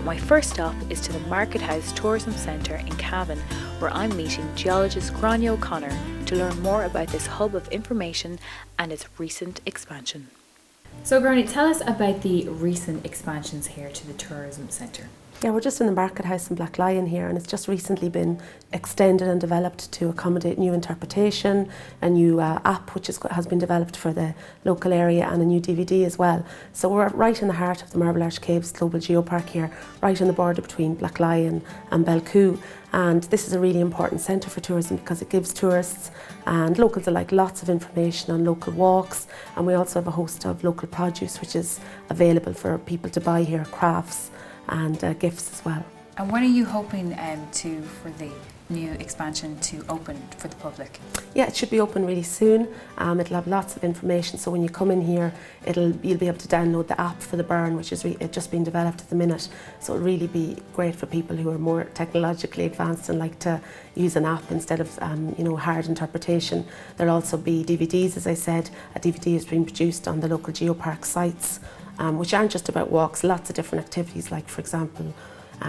my first stop is to the Market House Tourism Centre in Cavan, where I'm meeting geologist Gráinne O'Connor to learn more about this hub of information and its recent expansion. So Gráinne, tell us about the recent expansions here to the tourism centre. Yeah, we're just in the Market House in Black Lion here, and it's just recently been extended and developed to accommodate new interpretation, a new app which has been developed for the local area, and a new DVD as well. So we're right in the heart of the Marble Arch Caves Global Geopark here, right on the border between Black Lion and Belcoo. And this is a really important centre for tourism because it gives tourists and locals alike lots of information on local walks, and we also have a host of local produce which is available for people to buy here, crafts and gifts as well. And when are you hoping for the new expansion to open for the public? Yeah, it should be open really soon. It'll have lots of information, so when you come in here, you'll be able to download the app for the burn, which is just being developed at the minute. So it'll really be great for people who are more technologically advanced and like to use an app instead of hard interpretation. There'll also be DVDs, as I said. A DVD is being produced on the local geopark sites, which aren't just about walks, lots of different activities, like for example,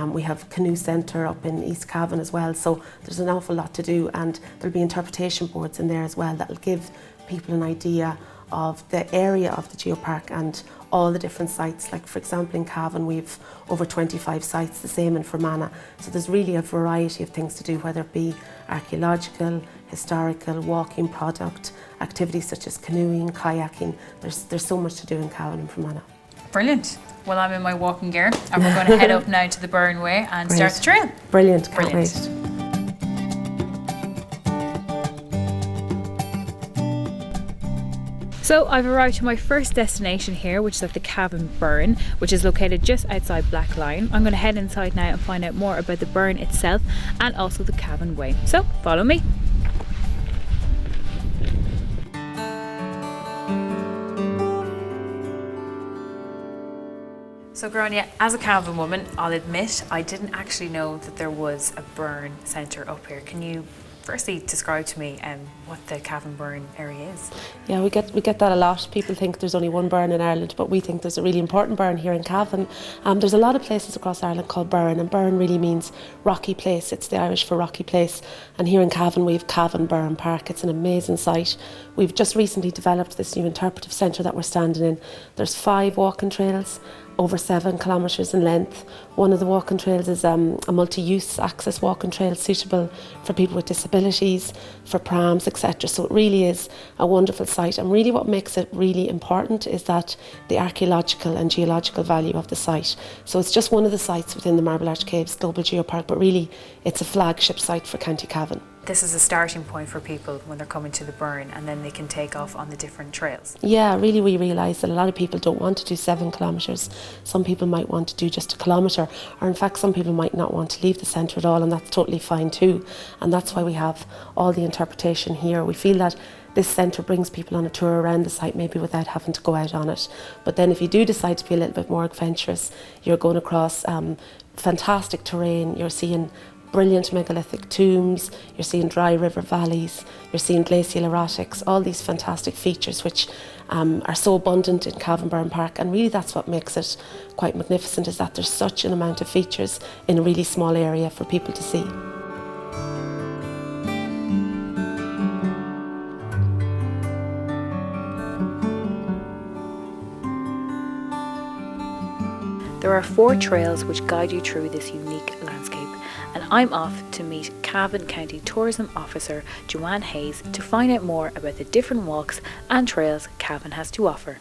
we have canoe centre up in East Cavan as well, so there's an awful lot to do, and there'll be interpretation boards in there as well that'll give people an idea of the area of the geopark and all the different sites. Like for example in Cavan we've over 25 sites, the same in Fermanagh, so there's really a variety of things to do, whether it be archaeological, historical, walking product, activities such as canoeing, kayaking. There's so much to do in Cavan and Fermanagh. Brilliant. Well, I'm in my walking gear and we're going to head up now to the Burn Way and start the trail. Brilliant, can't wait. So I've arrived to my first destination here, which is at the Cavan Burn, which is located just outside Black Lion. I'm going to head inside now and find out more about the burn itself and also the Cavan Way. So follow me. So Gráinne, as a Cavan woman, I'll admit I didn't actually know that there was a burn centre up here. Can you firstly describe to me what the Cavan Burn area is? Yeah, we get that a lot. People think there's only one burn in Ireland, but we think there's a really important burn here in Cavan. There's a lot of places across Ireland called burn, and burn really means rocky place. It's the Irish for rocky place. And here in Cavan we have Cavan Burn Park. It's an amazing site. We've just recently developed this new interpretive centre that we're standing in. There's 5 walking trails, over 7 kilometres in length. One of the walking trails is a multi-use access walking trail suitable for people with disabilities, for prams, etc. So it really is a wonderful site, and really what makes it really important is that the archaeological and geological value of the site. So it's just one of the sites within the Marble Arch Caves Global Geopark, but really it's a flagship site for County Cavan. This is a starting point for people when they're coming to the burn, and then they can take off on the different trails. Yeah, really we realise that a lot of people don't want to do 7 kilometres. Some people might want to do just a kilometre, or in fact some people might not want to leave the centre at all, and that's totally fine too. And that's why we have all the interpretation here. We feel that this centre brings people on a tour around the site maybe without having to go out on it. But then if you do decide to be a little bit more adventurous, you're going across fantastic terrain. You're seeing brilliant megalithic tombs, you're seeing dry river valleys, you're seeing glacial erratics, all these fantastic features which are so abundant in Cavan Burn Park, and really that's what makes it quite magnificent, is that there's such an amount of features in a really small area for people to see. There are 4 trails which guide you through this unique landscape, and I'm off to meet Cavan County Tourism Officer Joanne Hayes to find out more about the different walks and trails Cavan has to offer.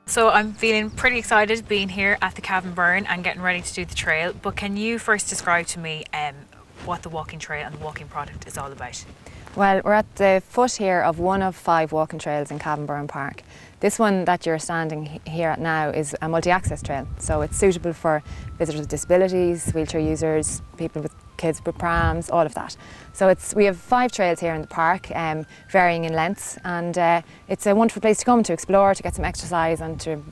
So I'm feeling pretty excited being here at the Cavan Burn and getting ready to do the trail, but can you first describe to me what the walking trail and the walking product is all about? Well, we're at the foot here of one of 5 walking trails in Cavan Burn Park. This one that you're standing here at now is a multi-access trail, so it's suitable for visitors with disabilities, wheelchair users, people with kids with prams, all of that. So we have 5 trails here in the park, varying in lengths, and it's a wonderful place to come to explore, to get some exercise and to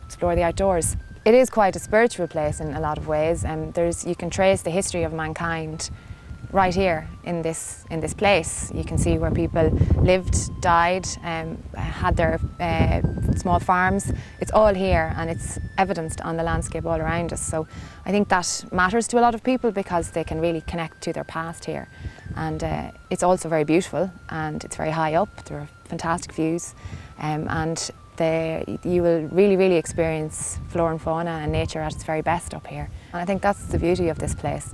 explore the outdoors. It is quite a spiritual place in a lot of ways, and you can trace the history of mankind right here in this place. You can see where people lived, died, had their small farms. It's all here, and it's evidenced on the landscape all around us. So I think that matters to a lot of people because they can really connect to their past here. And it's also very beautiful, and it's very high up. There are fantastic views, and you will really experience flora and fauna and nature at its very best up here. And I think that's the beauty of this place,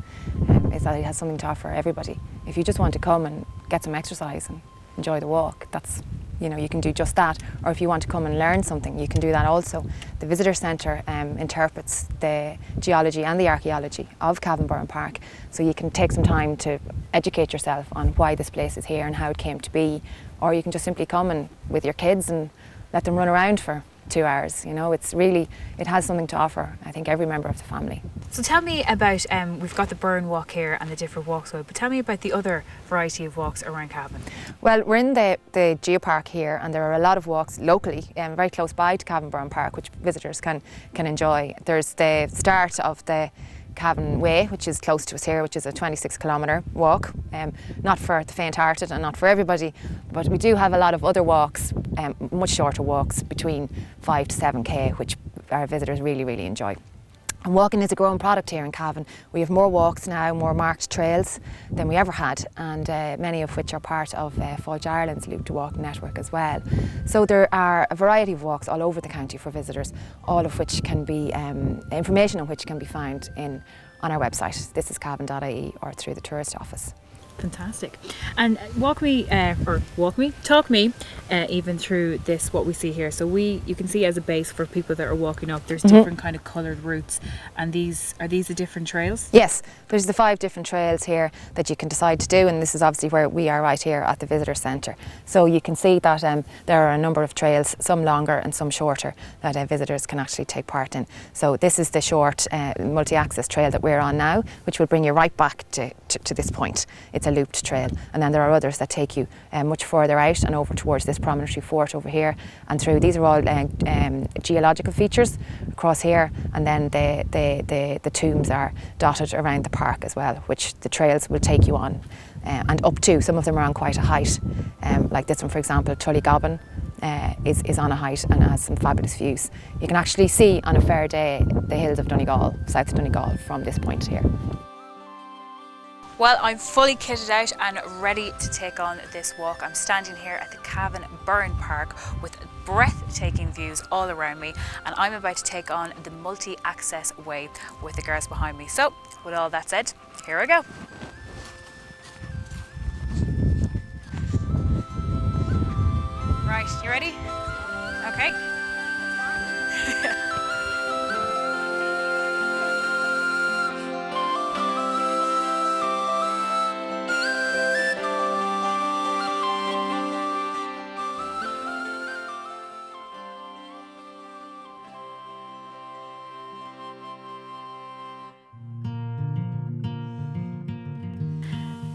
is that it has something to offer everybody. If you just want to come and get some exercise and enjoy the walk, that's, you can do just that. Or if you want to come and learn something, you can do that also. The visitor centre interprets the geology and the archaeology of Cavan Park, so you can take some time to educate yourself on why this place is here and how it came to be. Or you can just simply come and with your kids and let them run around for 2 hours. It has something to offer, I think, every member of the family. So tell me about, we've got the Burn Walk here and the different walks, but tell me about the other variety of walks around Cavan. Well, we're in the geopark here, and there are a lot of walks locally, very close by to Cavan Park, which visitors can enjoy. There's the start of the Cavan Way, which is close to us here, which is a 26-kilometre walk. Not for the faint-hearted and not for everybody, but we do have a lot of other walks, much shorter walks, between 5 to 7k, which our visitors really enjoy. And walking is a growing product here in Cavan. We have more walks now, more marked trails than we ever had, and many of which are part of Fáilte Ireland's Loop to Walk network as well. So there are a variety of walks all over the county for visitors, all of which can be, information on which can be found on our website. This is cavan.ie or through the tourist office. Fantastic. And talk me even through this, what we see here. So you can see as a base for people that are walking up, there's different kind of coloured routes, and are these the different trails? Yes, there's the 5 different trails here that you can decide to do, and this is obviously where we are right here at the visitor centre. So you can see that there are a number of trails, some longer and some shorter, that visitors can actually take part in. So this is the short multi-access trail that we're on now, which will bring you right back to this point. It's a looped trail, and then there are others that take you much further out and over towards this promontory fort over here and through. These are all geological features across here, and then the tombs are dotted around the park as well, which the trails will take you on and up to. Some of them are on quite a height, like this one for example, Tullygobbin, is on a height and has some fabulous views. You can actually see on a fair day the hills of Donegal, south Donegal, from this point here. Well, I'm fully kitted out and ready to take on this walk. I'm standing here at the Cavan Park with breathtaking views all around me, and I'm about to take on the multi-access way with the girls behind me. So, with all that said, here I go. Right, you ready? Okay.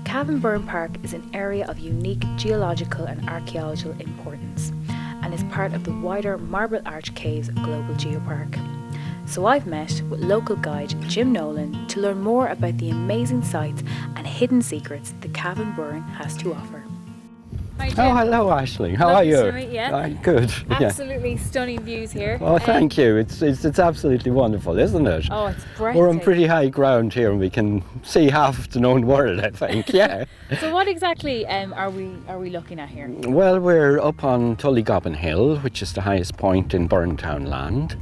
Cavan Park is an area of unique geological and archaeological importance and is part of the wider Marble Arch Caves Global Geopark. So I've met with local guide Jim Nolan to learn more about the amazing sights and hidden secrets the Cavan Burn has to offer. Hi, Jim. Oh, hello, Ashley. How are you? To meet you. Good. Absolutely stunning views here. Oh, thank you. It's absolutely wonderful, isn't it? Oh, it's breathtaking. We're on pretty high ground here, and we can see half the known world, I think. Yeah. So, what exactly are we looking at here? Well, we're up on Tullygobbin Hill, which is the highest point in Burntown land,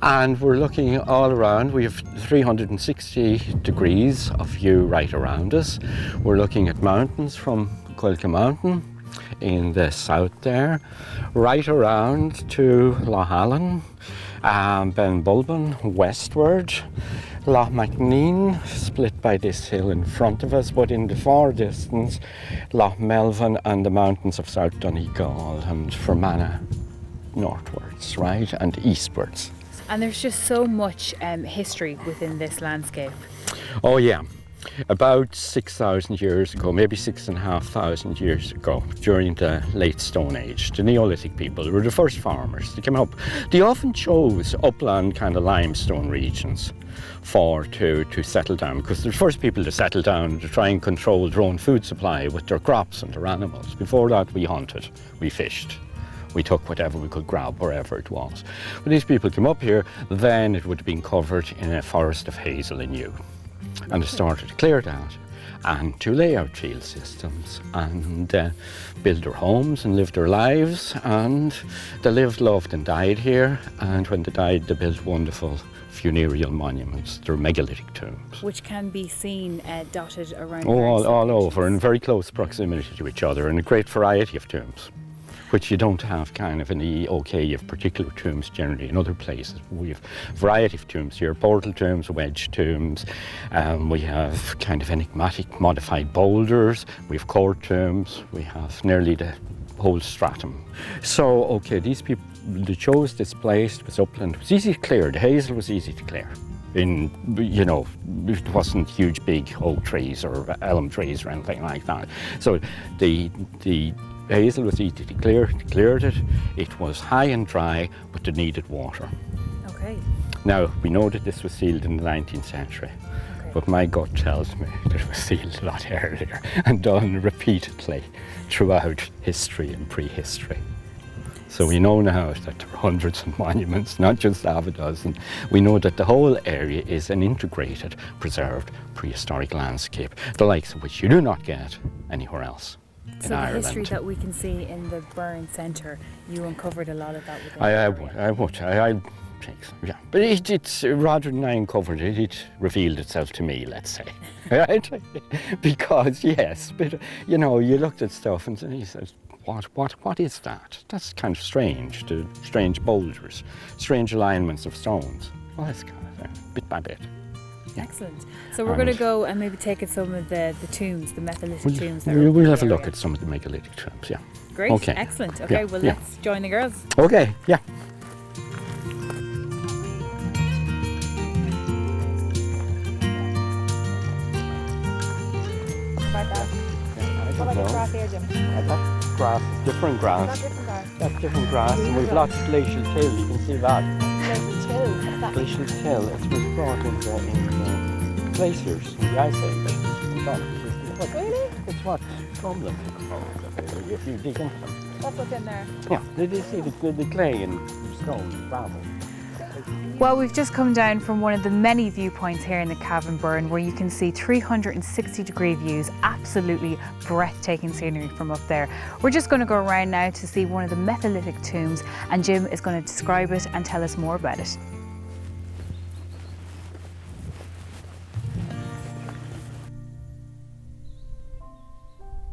and we're looking all around. We have 360 degrees of view right around us. We're looking at mountains from Coilca Mountain in the south there, right around to Lough Allen, Ben Bulben westward, Lough Macneen split by this hill in front of us, but in the far distance Lough Melvin and the mountains of South Donegal and Fermanagh northwards, right, and eastwards. And there's just so much history within this landscape. Oh yeah. About 6,000 years ago, maybe 6,500 years ago, during the late Stone Age, the Neolithic people were the first farmers. They came up. They often chose upland kind of limestone regions to settle down, because they're the first people to settle down to try and control their own food supply with their crops and their animals. Before that, we hunted, we fished. We took whatever we could grab, wherever it was. When these people came up here, then it would have been covered in a forest of hazel and yew. And they started to clear that and to lay out field systems and build their homes and live their lives. And they lived, loved and died here. And when they died, they built wonderful funereal monuments. They're megalithic tombs. Which can be seen dotted around. Oh, all over, in very close proximity to each other, and a great variety of tombs, which you don't have kind of in the UK. You have particular tombs generally in other places. We have a variety of tombs here, portal tombs, wedge tombs. We have kind of enigmatic modified boulders. We have court tombs. We have nearly the whole stratum. So, okay, these people, they chose this place. It was upland. It was easy to clear. The hazel was easy to clear. It wasn't huge big oak trees or elm trees or anything like that. So the hazel was easy to clear. They cleared it. It was high and dry, but they needed water. Okay. Now, we know that this was sealed in the 19th century, but my gut tells me that it was sealed a lot earlier and done repeatedly throughout history and prehistory. So we know now that there are hundreds of monuments, not just half a dozen. We know that the whole area is an integrated, preserved prehistoric landscape, the likes of which you do not get anywhere else. So the history that we can see in the Burren Centre, you uncovered a lot of that within I think so, yeah. But it's rather than I uncovered it, it revealed itself to me, let's say. Right? Because, yes, but, you looked at stuff and you said, what is that? That's kind of strange, the strange boulders, strange alignments of stones. Well, that's kind of thing, bit by bit. Yeah. Excellent. So we're going to go and maybe take at some of the tombs, the Metholithic tombs. We'll have a look at some of the megalithic tombs, yeah. Great, okay. Excellent. Okay, yeah, let's join the girls. Okay, yeah. What about the grass here, Jim? That's grass, different grass. That's different grass, and we've lots of glacial till, you can see that. Glacial till? What's that? Glacial till, it was brought in the glaciers, in the ice age. Really? It's what crumbling if you dig into them. That's what's in there. Yeah, did you see the clay and stone and gravel? Well, we've just come down from one of the many viewpoints here in the Cavan Burn where you can see 360-degree views, absolutely breathtaking scenery from up there. We're just going to go around now to see one of the Metholithic tombs, and Jim is going to describe it and tell us more about it.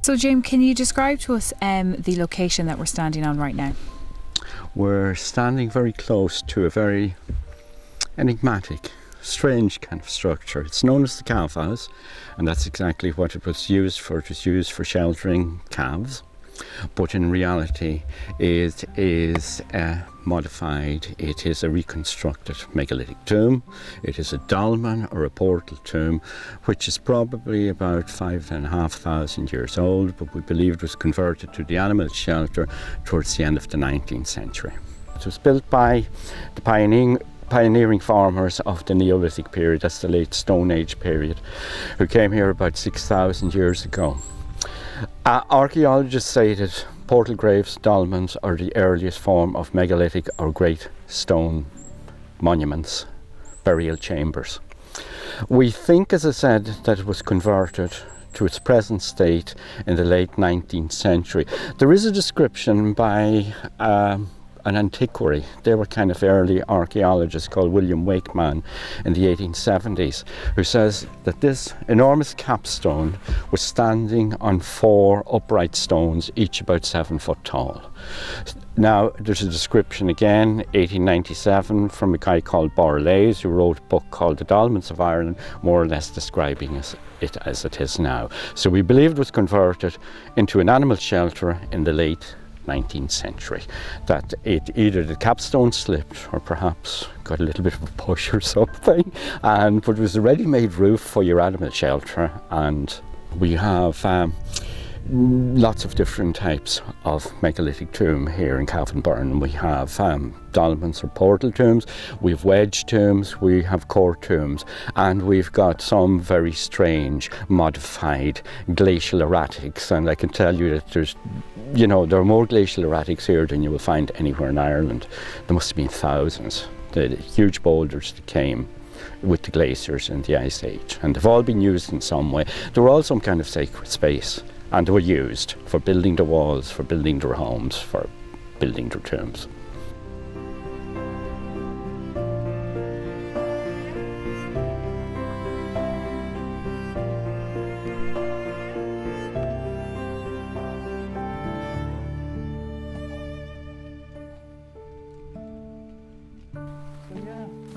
So Jim, can you describe to us the location that we're standing on right now? We're standing very close to a very enigmatic, strange kind of structure. It's known as the calf house, and that's exactly what it was used for. It was used for sheltering calves, but in reality it is modified. It is a reconstructed megalithic tomb. It is a dolmen or a portal tomb, which is probably about 5,500 years old, but we believe it was converted to the animal shelter towards the end of the 19th century. It was built by the pioneering farmers of the Neolithic period, that's the late Stone Age period, who came here about 6,000 years ago. Archaeologists say that portal graves, dolmens, are the earliest form of megalithic or great stone monuments, burial chambers. We think, as I said, that it was converted to its present state in the late 19th century. There is a description by an antiquary. They were kind of early archaeologists called William Wakeman in the 1870s, who says that this enormous capstone was standing on 4 upright stones, each about 7 foot tall. Now, there's a description again, 1897, from a guy called Borrelays, who wrote a book called The Dolmens of Ireland, more or less describing it as it is now. So we believe it was converted into an animal shelter in the late 19th century, that either the capstone slipped or perhaps got a little bit of a push or something, but it was a ready-made roof for your animal shelter. And we have lots of different types of megalithic tomb here in Cavan Burn. We have dolmens or portal tombs, we have wedge tombs, we have court tombs, and we've got some very strange modified glacial erratics. And I can tell you that there are more glacial erratics here than you will find anywhere in Ireland. There must have been thousands. The huge boulders that came with the glaciers in the Ice Age, and they've all been used in some way. They were all some kind of sacred space, and they were used for building the walls, for building their homes, for building their tombs.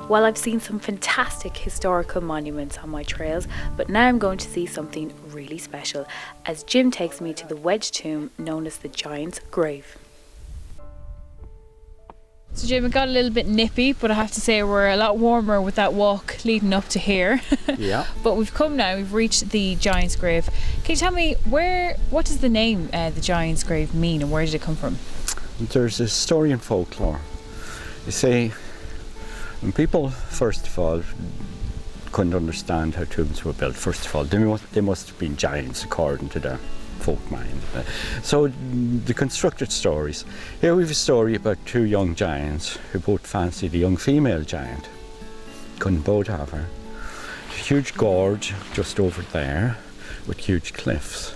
Well, I've seen some fantastic historical monuments on my trails, but now I'm going to see something really special as Jim takes me to the wedge tomb known as the Giant's Grave. So Jim, it got a little bit nippy, but I have to say we're a lot warmer with that walk leading up to here. Yeah. But we've come now, we've reached the Giant's Grave. Can you tell me what does the name the Giant's Grave mean, and where did it come from? There's a story in folklore. You see, when people, first of all, couldn't understand how tombs were built, first of all, they must have been giants according to their folk mind. So they constructed stories. Here we have a story about two young giants who both fancied a young female giant. Couldn't both have her. A huge gorge just over there with huge cliffs.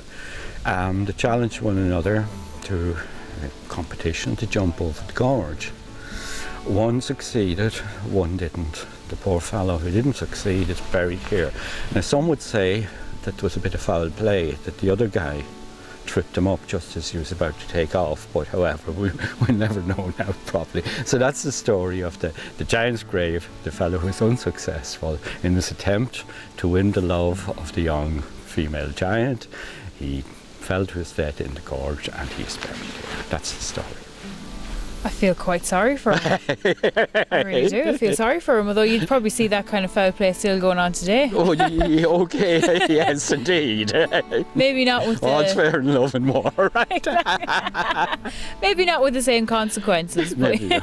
They challenged one another to a competition to jump over the gorge. One succeeded, one didn't. The poor fellow who didn't succeed is buried here. Now some would say that there was a bit of foul play, that the other guy tripped him up just as he was about to take off, but however, we'll never know now properly. So that's the story of the Giant's Grave, the fellow who was unsuccessful in his attempt to win the love of the young female giant. He fell to his death in the gorge and he is buried here. That's the story. I feel quite sorry for him. I really do. I feel sorry for him, although you'd probably see that kind of foul play still going on today. Oh, okay, yes, indeed. Maybe not with all's fair in love and war, right? Maybe not with the same consequences. Maybe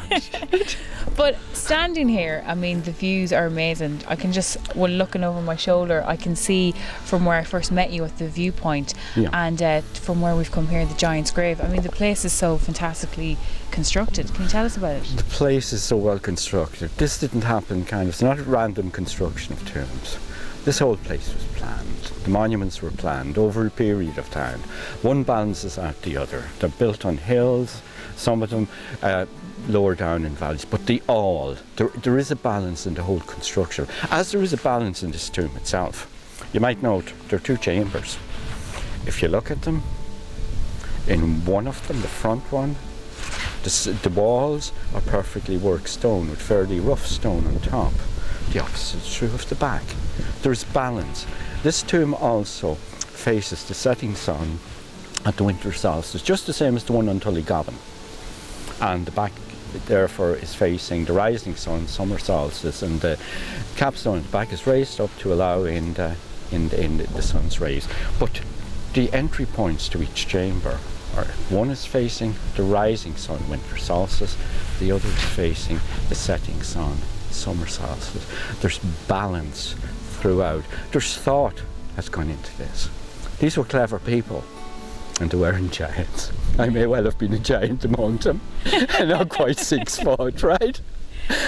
But standing here, I mean, the views are amazing. I can just, when looking over my shoulder, I can see from where I first met you at the viewpoint, yeah. And from where we've come here, the Giant's Grave. I mean, the place is so fantastically constructed. Can you tell us about it? The place is so well constructed. This didn't happen it's not a random construction of tombs. This whole place was planned. The monuments were planned over a period of time. One balances out the other. They're built on hills, some of them lower down in valleys, but there is a balance in the whole construction, as there is a balance in this tomb itself. You might note there are two chambers. If you look at them, in one of them, the front one, the walls are perfectly worked stone with fairly rough stone on top. The opposite is true of the back. There's balance. This tomb also faces the setting sun at the winter solstice, just the same as the one on Tullygobbin. And the back, therefore, is facing the rising sun, summer solstice, and the capstone at the back is raised up to allow in the sun's rays. But the entry points to each chamber one is facing the rising sun, winter solstice, the other is facing the setting sun, summer solstice. There's balance throughout. There's thought has gone into this. These were clever people, and they weren't giants. I may well have been a giant among them, and not quite 6 foot, right?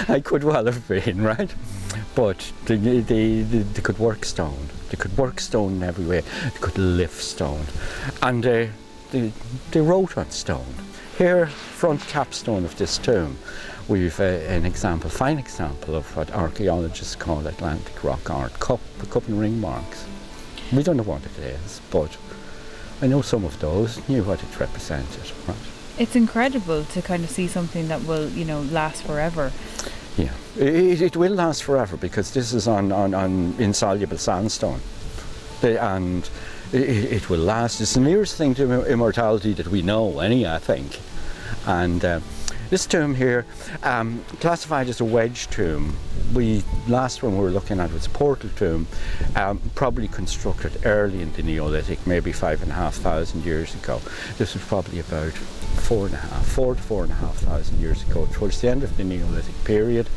I could well have been, right? But they could work stone. They could work stone in every way. They could lift stone. And they wrote on stone. Here, front capstone of this tomb, we've fine example of what archaeologists call Atlantic rock art, cup and ring marks. We don't know what it is, but I know some of those knew what it represented, right? It's incredible to kind of see something that will, last forever. Yeah, it will last forever because this is on insoluble sandstone, and it will last. It's the nearest thing to immortality that we know, I think. And this tomb here, classified as a wedge tomb. Last one we were looking at was a portal tomb, probably constructed early in the Neolithic, maybe 5,500 years ago. This was probably about 4 to 4,500 years ago, towards the end of the Neolithic period,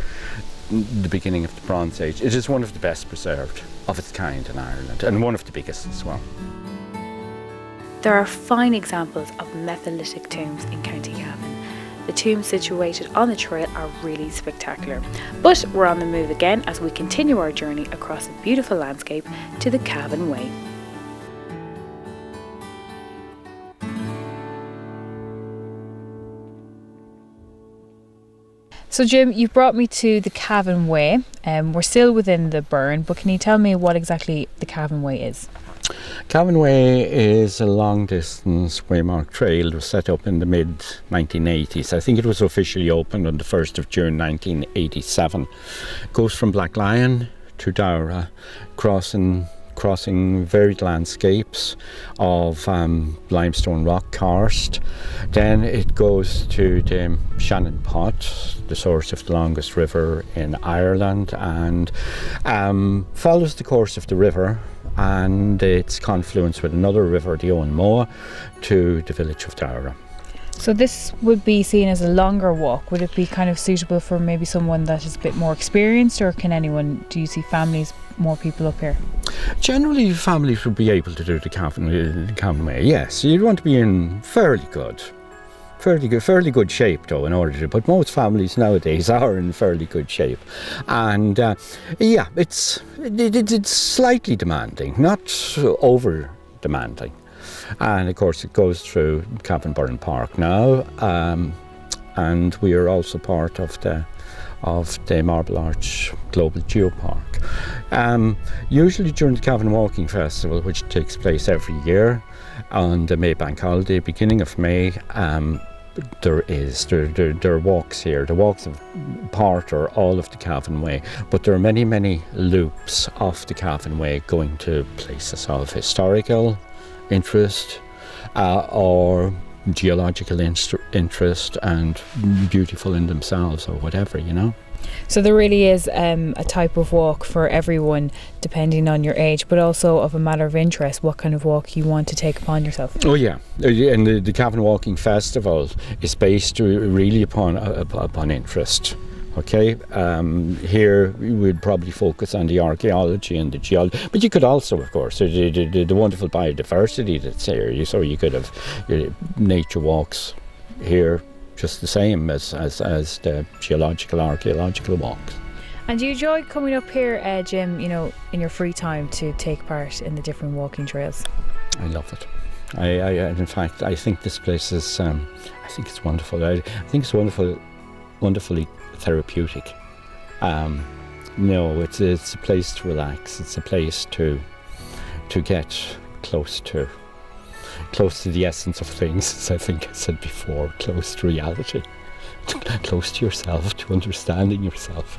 the beginning of the Bronze Age. It is one of the best preserved of its kind in Ireland, and one of the biggest as well. There are fine examples of Mesolithic tombs in County Cavan. The tombs situated on the trail are really spectacular. But we're on the move again as we continue our journey across a beautiful landscape to the Cavan Way. So Jim, you've brought me to the Cavan Way. We're still within the burn, but can you tell me what exactly the Cavan Way is? Cavan Way is a long-distance waymark trail. It was set up in the mid-1980s. I think it was officially opened on the 1st of June 1987. It goes from Blacklion to Dowra, crossing varied landscapes of limestone rock karst. Then it goes to the Shannon Pot, the source of the longest river in Ireland, and follows the course of the river and its confluence with another river, the Owen Moa, to the village of Dowra. So this would be seen as a longer walk. Would it be kind of suitable for maybe someone that is a bit more experienced, or can anyone, do you see families, more people up here? Generally, families would be able to do the Cavan Way, yes. You'd want to be in fairly good shape though in order to, but most families nowadays are in fairly good shape. And yeah, it's slightly demanding, not over demanding. And of course it goes through Cavan Park now, and we are also part of the Marble Arch Global Geopark. Usually during the Cavan Walking Festival, which takes place every year on the May Bank holiday, beginning of May, there are walks here. The walks of part or all of the Cavan Way, but there are many loops off the Cavan Way going to places of historical interest or geological interest and beautiful in themselves or whatever, you know. So there really is a type of walk for everyone, depending on your age, but also of a matter of interest, what kind of walk you want to take upon yourself. Oh yeah, and the Cavan Walking Festival is based really upon interest. Okay, here we would probably focus on the archaeology and the geology, but you could also, of course, the wonderful biodiversity that's here. So you could have nature walks here, just the same as the geological, archaeological walks. And do you enjoy coming up here, Jim, you know, in your free time to take part in the different walking trails? I love it. I in fact, I think this place is, I think it's wonderful. I think it's wonderfully therapeutic. No, it's a place to relax. It's a place to get close to the essence of things, as I think I said before, close to reality, close to yourself, to understanding yourself.